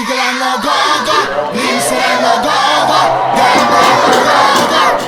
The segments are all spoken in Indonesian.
Saranno go-go, lì saranno go-go, go-go, go-go,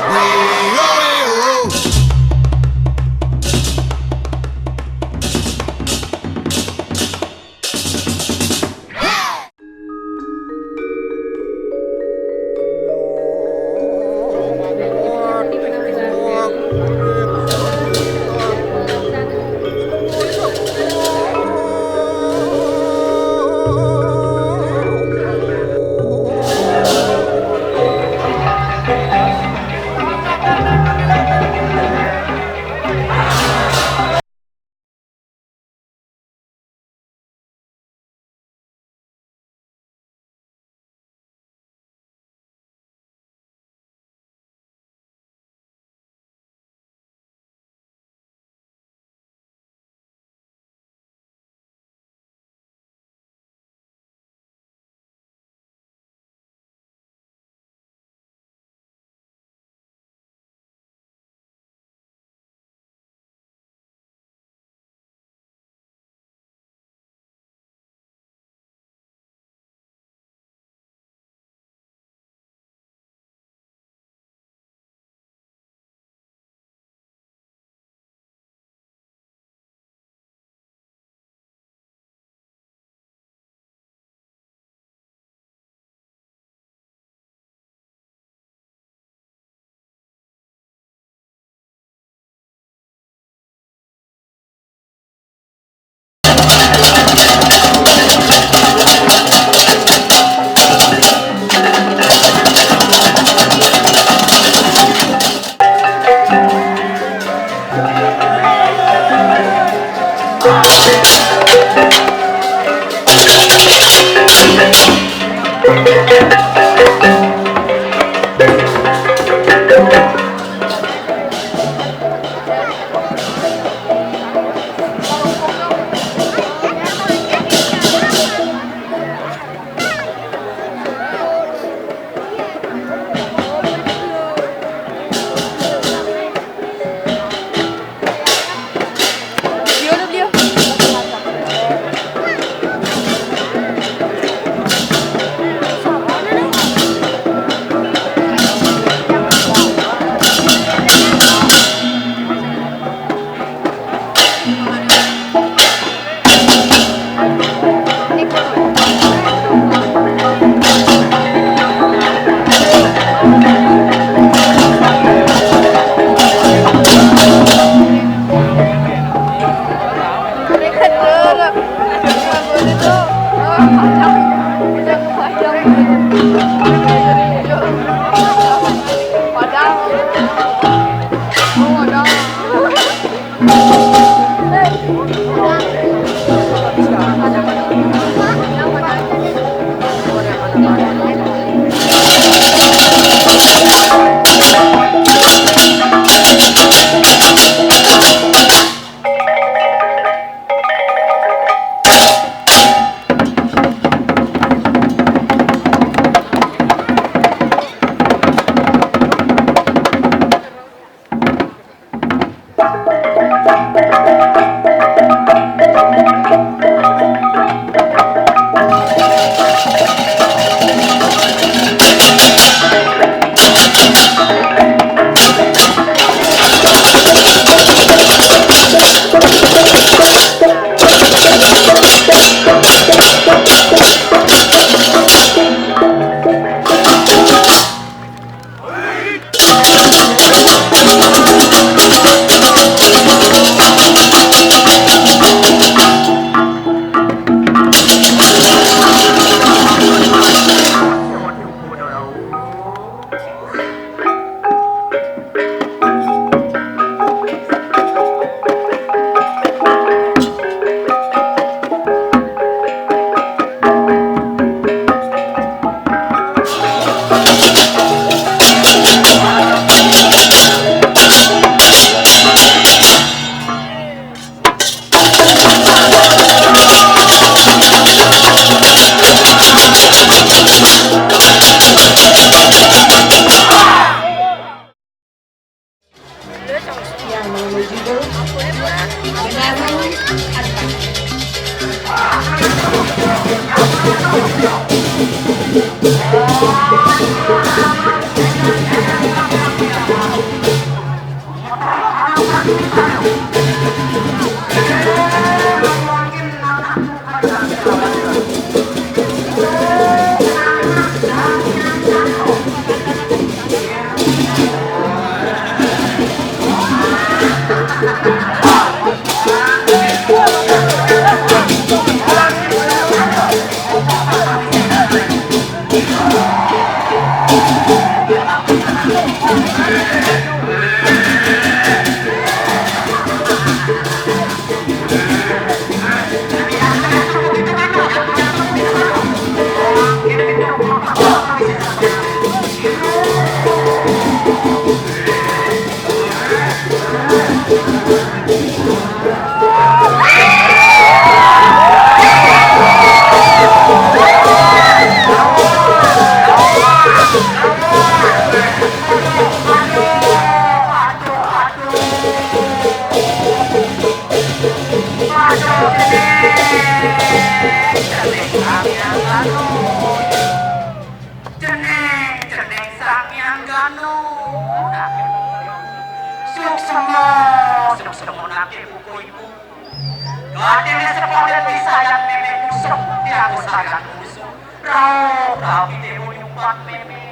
usahakan musuh. Rau demo nyumpat meme.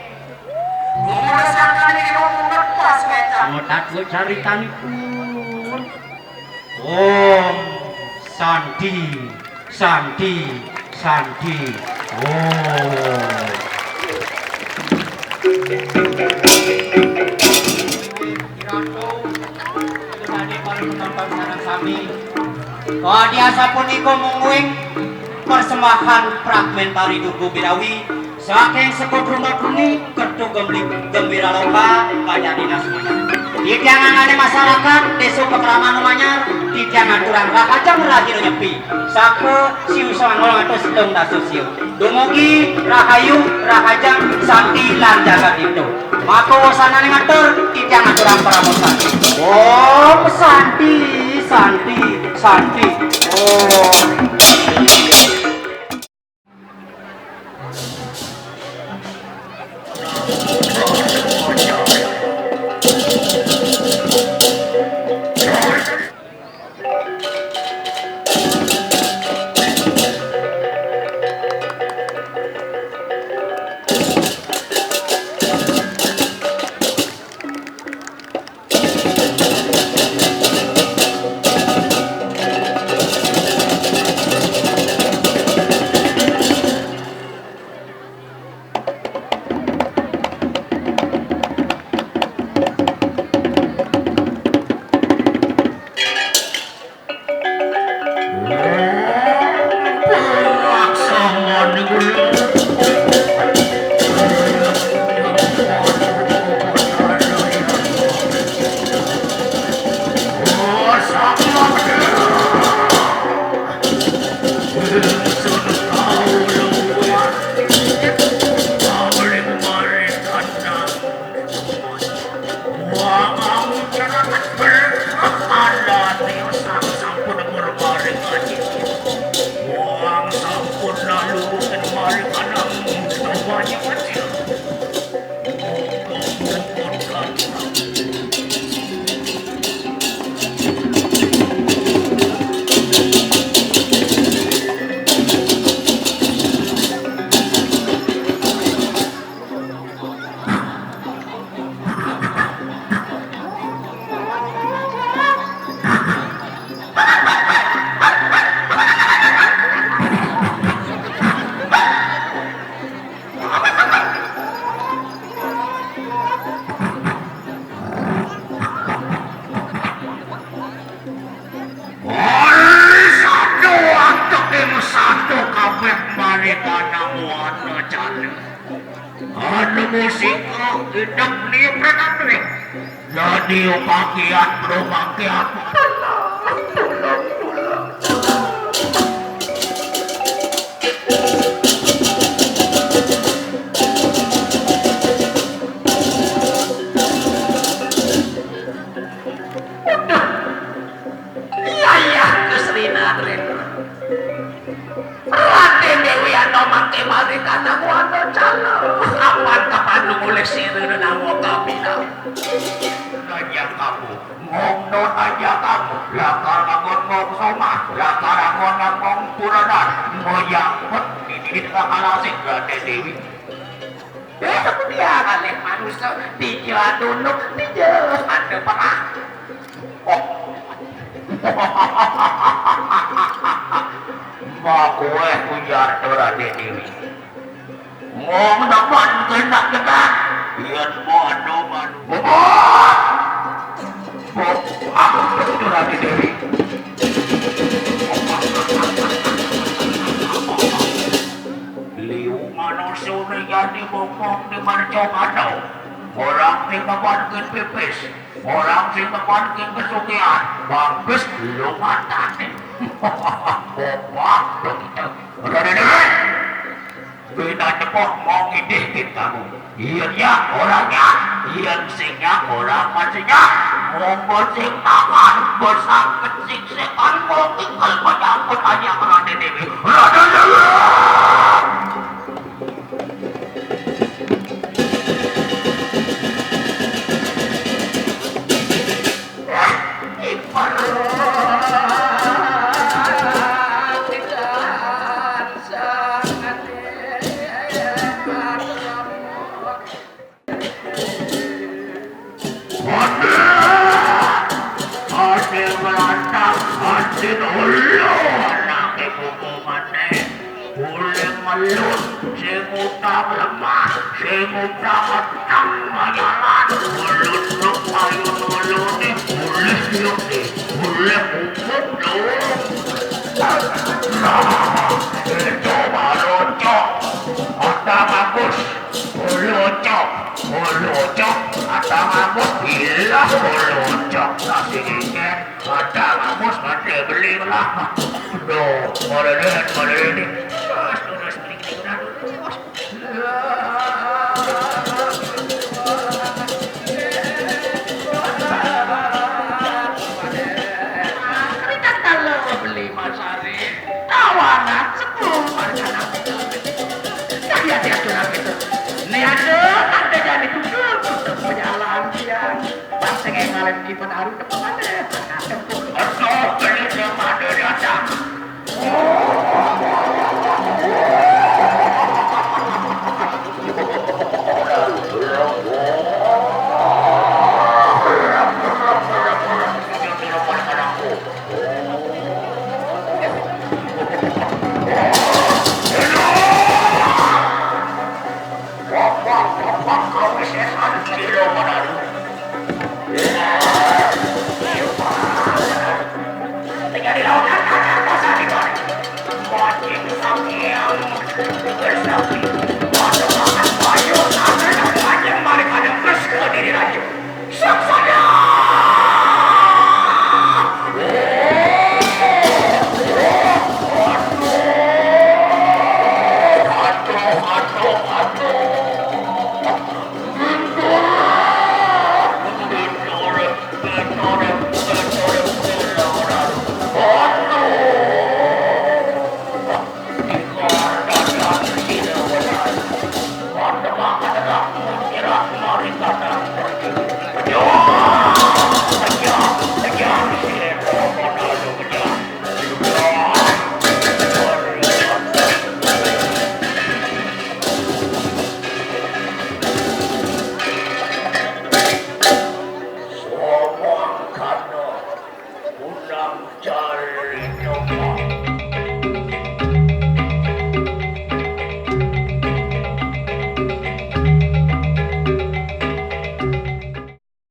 Murasakan diri mengertas kecap. Ngotak gue caritanipun. Om Santi, Santi, Santi. Oh. Kadiasa puniko mungguing persembahan fragmentari Dugu Birawi saking sekudruna kuni kertu gembira loka kaya dinas manyar. Tijangan ada masyarakat desu pekraman manyar tijangan kurang rakajang lahir nyepi sake siu sangol atau sedeng dasu siu dumugi rahayu rahajang santi lan jagat itu mako sana ngatur tijangan kurang pramosan. Oh santi santi santi oh orang sing kepanken pipis, orang sing kepanken kesukian, bagus lu matane. Bapak, begitu. Udah. Bina cepok mau ngidih kamu. Iya ya orangnya, iya singnya orang masihnya. Mau sing tangan, bosan kecik-cikan mau tinggal menyangkut aja kerana dewi. ngelun, sing utang lemah, sing utang utang mayalan, ngelun lu ayo ngeluni, boleh yuni, boleh umum dong. Itu malocok, ada bagus, malocok, ada bagus, ilah malocok, nasi ikan, ada bagus, mati beli lah. Duh, boleh ini. Terus beli kita dulu. Beli masari, tawanan 10 margana. Saya dia curang itu. Nih ada jadi tutup penyalaan dia. Bangsa yang ngalahin di penaruh depan ada. Aduh, beli sama ada datang. Tinggal di laut, masa di bawah. Mancing sambil bersapi.